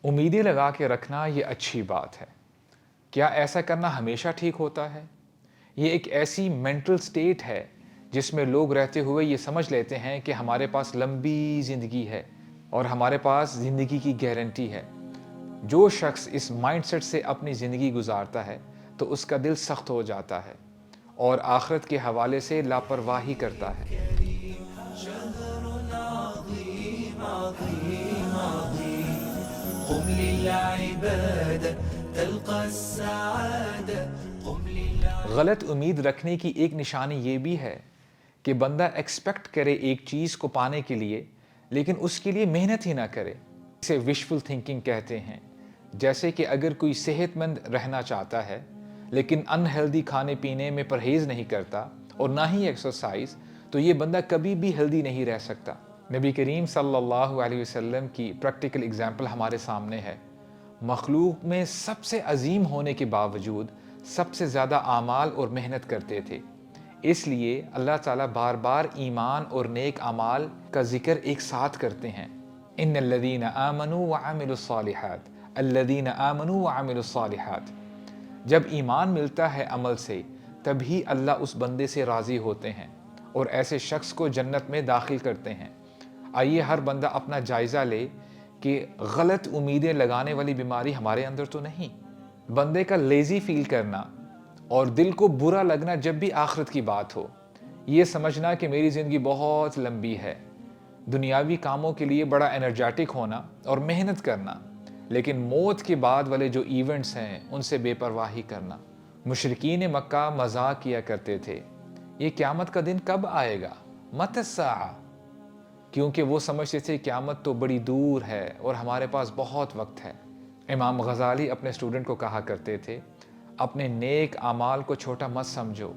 उम्मीदें लगा के रखना ये अच्छी बात है। क्या ऐसा करना हमेशा ठीक होता है? ये एक ऐसी मेंटल स्टेट है जिसमें लोग रहते हुए ये समझ लेते हैं कि हमारे पास लंबी ज़िंदगी है और हमारे पास ज़िंदगी की गारंटी है। जो शख्स इस माइंडसेट से अपनी ज़िंदगी गुजारता है तो उसका दिल सख्त हो जाता है और आखिरत के हवाले से लापरवाही करता है। गलत उम्मीद रखने की एक निशानी ये भी है कि बंदा एक्सपेक्ट करे एक चीज़ को पाने के लिए लेकिन उसके लिए मेहनत ही ना करे। इसे विशफुल थिंकिंग कहते हैं। जैसे कि अगर कोई सेहतमंद रहना चाहता है लेकिन अनहेल्दी खाने पीने में परहेज़ नहीं करता और ना ही एक्सरसाइज, तो ये बंदा कभी भी हेल्दी नहीं रह सकता। नबी करीम सल्लल्लाहु अलैहि वसल्लम की प्रैक्टिकल एग्जाम्पल हमारे सामने है। मखलूक में सबसे अजीम होने के बावजूद सबसे ज़्यादा आमाल और मेहनत करते थे। इसलिए अल्लाह ताला बार बार ईमान और नेक अमाल का जिक्र एक साथ करते हैं। इन्नल्लज़ीना आमनू व अमिलुस्सालिहात, अल्लज़ीना आमनू व अमिलुस्सालिहात। जब ईमान मिलता है अमल से तभी अल्लाह उस बंदे से राज़ी होते हैं और ऐसे शख्स को जन्नत में दाखिल करते हैं। आइए हर बंदा अपना जायज़ा ले कि गलत उम्मीदें लगाने वाली बीमारी हमारे अंदर तो नहीं। बंदे का लेज़ी फील करना और दिल को बुरा लगना जब भी आखिरत की बात हो, ये समझना कि मेरी ज़िंदगी बहुत लंबी है, दुनियावी कामों के लिए बड़ा एनर्जेटिक होना और मेहनत करना, लेकिन मौत के बाद वाले जो इवेंट्स हैं उनसे बेपरवाही करना। मुशरिकीन मक्का मजाक किया करते थे, ये क़यामत का दिन कब आएगा, मतस्सा, क्योंकि वो समझते थे क़यामत तो बड़ी दूर है और हमारे पास बहुत वक्त है। इमाम गज़ाली अपने स्टूडेंट को कहा करते थे, अपने नेक आमाल को छोटा मत समझो,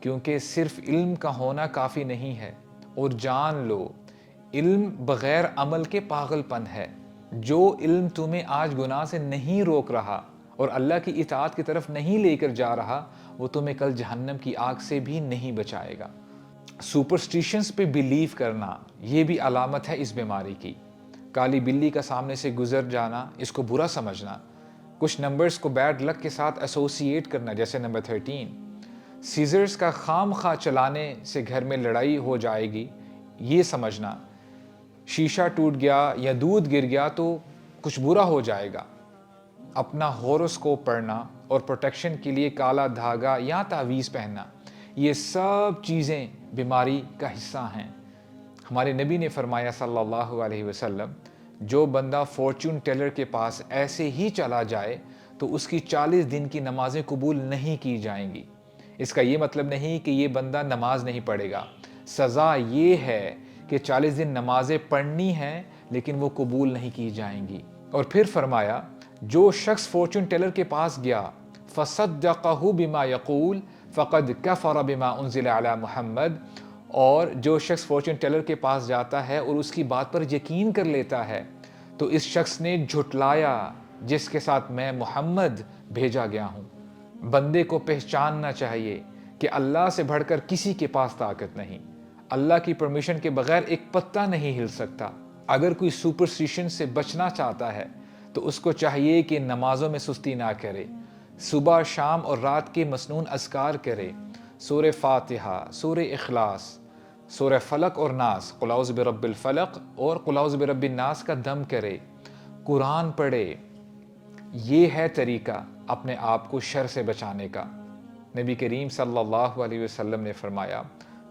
क्योंकि सिर्फ इल्म का होना काफ़ी नहीं है, और जान लो इल्म बग़ैर अमल के पागलपन है। जो इल्म तुम्हें आज गुनाह से नहीं रोक रहा और अल्लाह की इताअत की तरफ नहीं लेकर जा रहा, वो तुम्हें कल जहन्नम की आग से भी नहीं बचाएगा। सुपरस्टिशंस पे बिलीव करना ये भी अलामत है इस बीमारी की। काली बिल्ली का सामने से गुजर जाना, इसको बुरा समझना, कुछ नंबर्स को बैड लक के साथ एसोसिएट करना, जैसे नंबर 13, सीजर्स का खाम खा चलाने से घर में लड़ाई हो जाएगी, ये समझना, शीशा टूट गया या दूध गिर गया तो कुछ बुरा हो जाएगा, अपना होरोस्कोप पढ़ना और प्रोटेक्शन के लिए काला धागा या तावीज़ पहनना, ये सब चीज़ें बीमारी का हिस्सा हैं। हमारे नबी ने फरमाया सल्लल्लाहु अलैहि वसल्लम, जो बंदा फॉर्चून टेलर के पास ऐसे ही चला जाए तो उसकी 40 दिन की नमाज़ें कबूल नहीं की जाएंगी। इसका ये मतलब नहीं कि ये बंदा नमाज नहीं पढ़ेगा, सज़ा ये है कि 40 दिन नमाज़ें पढ़नी हैं लेकिन वो कबूल नहीं की जाएंगी। और फिर फरमाया, जो शख्स फॉर्चून टेलर के पास गया फसद्दक़हु बिमा यक़ूल फ़क़द कफ़र बिमा उन्ज़िला अला मुहम्मद, और जो शख्स फॉर्चून टेलर के पास जाता है और उसकी बात पर यकीन कर लेता है तो इस शख्स ने झुटलाया जिसके साथ मैं मुहम्मद भेजा गया हूँ। बंदे को पहचानना चाहिए कि अल्लाह से बढ़कर किसी के पास ताकत नहीं, अल्लाह की परमिशन के बगैर एक पत्ता नहीं हिल सकता। अगर कोई सुपरस्टिशन से बचना चाहता है तो उसको चाहिए कि नमाजों में सुस्ती ना करे, सुबह शाम और रात के मसनून अज़कार करे, सूरह फातिहा, सूरह इखलास, सूरह फलक और नास, कुल औज़ु बिरब्बिल फलक और कुल औज़ु बिरब्बिन नास का दम करे, कुरान पढ़े। ये है तरीका अपने आप को शर से बचाने का। नबी करीम सल्लल्लाहु अलैहि वसल्लम ने फरमाया,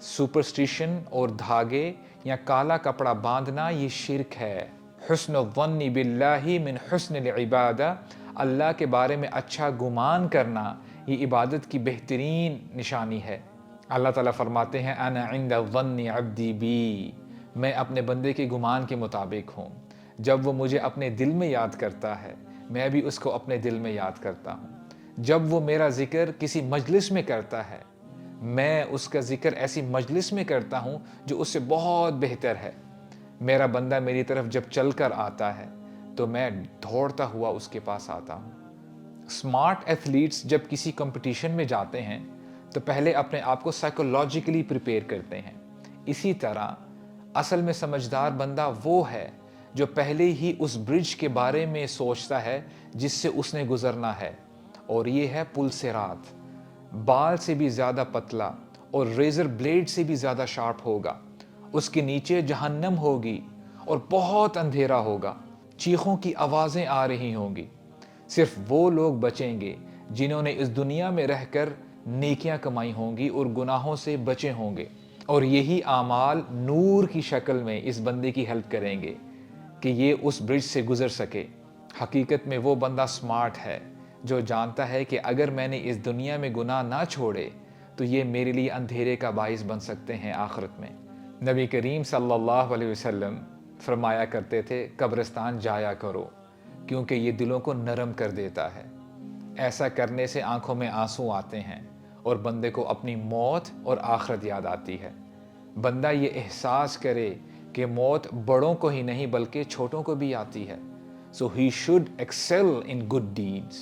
सुपरस्टिशन और धागे या काला कपड़ा बांधना ये शिरक है। हुस्नुल ज़न्नि बिल्लाहि मिन हुस्निल इबादा, अल्लाह के बारे में अच्छा गुमान करना ये इबादत की बेहतरीन निशानी है। अल्लाह ताला फरमाते हैं, अना इंदा ज़न्नि अब्दी बी, मैं अपने बंदे के गुमान के मुताबिक हूँ। जब वो मुझे अपने दिल में याद करता है मैं भी उसको अपने दिल में याद करता हूँ। जब वो मेरा ज़िक्र किसी मजलिस में करता है मैं उसका ज़िक्र ऐसी मजलिस में करता हूँ जो उससे बहुत बेहतर है। मेरा बंदा मेरी तरफ जब चल कर आता है तो मैं दौड़ता हुआ उसके पास आता हूँ। स्मार्ट एथलीट्स जब किसी कंपटीशन में जाते हैं तो पहले अपने आप को साइकोलॉजिकली प्रिपेयर करते हैं। इसी तरह असल में समझदार बंदा वो है جو پہلے ہی اس برج کے بارے میں سوچتا ہے جس سے اس نے گزرنا ہے، اور یہ ہے پل صراط، بال سے بھی زیادہ پتلا اور ریزر بلیڈ سے بھی زیادہ شارپ ہوگا۔ اس کے نیچے جہنم ہوگی اور بہت اندھیرا ہوگا، چیخوں کی آوازیں آ رہی ہوں گی۔ صرف وہ لوگ بچیں گے جنہوں نے اس دنیا میں رہ کر نیکیاں کمائی ہوں گی اور گناہوں سے بچے ہوں گے، اور یہی اعمال نور کی شکل میں اس بندے کی ہیلپ کریں گے کہ یہ اس برج سے گزر سکے۔ حقیقت میں وہ بندہ سمارٹ ہے جو جانتا ہے کہ اگر میں نے اس دنیا میں گناہ نہ چھوڑے تو یہ میرے لیے اندھیرے کا باعث بن سکتے ہیں آخرت میں۔ نبی کریم صلی اللہ علیہ وسلم فرمایا کرتے تھے، قبرستان جایا کرو کیونکہ یہ دلوں کو نرم کر دیتا ہے۔ ایسا کرنے سے آنکھوں میں آنسو آتے ہیں اور بندے کو اپنی موت اور آخرت یاد آتی ہے۔ بندہ یہ احساس کرے کہ موت بڑوں کو ہی نہیں بلکہ چھوٹوں کو بھی آتی ہے۔ So he should excel in good deeds.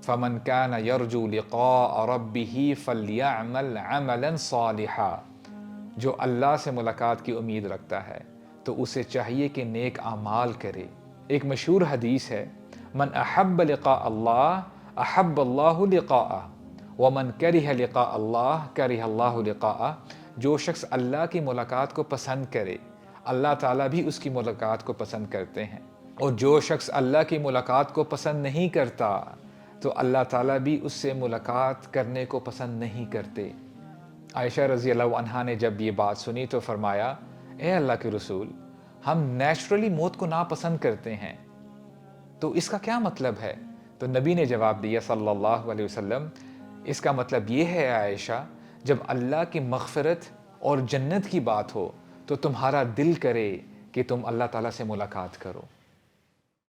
فَمَنْ كَانَ يَرْجُو لِقَاءَ رَبِّهِ فَلْيَعْمَلْ عَمَلًا صَالِحًا۔ جو اللہ سے ملاقات کی امید رکھتا ہے تو اسے چاہیے کہ نیک اعمال کرے۔ ایک مشہور حدیث ہے، من احب لقاء اللہ احب اللہ لقاءہ ومن کرہ لقاء اللہ کرہ اللہ لقاءہ۔ جو شخص اللہ کی ملاقات کو پسند کرے، اللہ تعالیٰ بھی اس کی ملاقات کو پسند کرتے ہیں، اور جو شخص اللہ کی ملاقات کو پسند نہیں کرتا تو اللہ تعالیٰ بھی اس سے ملاقات کرنے کو پسند نہیں کرتے۔ عائشہ رضی اللہ عنہا نے جب یہ بات سنی تو فرمایا، اے اللہ کے رسول، ہم نیچرلی موت کو ناپسند کرتے ہیں، تو اس کا کیا مطلب ہے؟ تو نبی نے جواب دیا صلی اللہ علیہ وسلم، اس کا مطلب یہ ہے عائشہ، جب اللہ کی مغفرت اور جنت کی بات ہو تو تمہارا دل کرے کہ تم اللہ تعالیٰ سے ملاقات کرو۔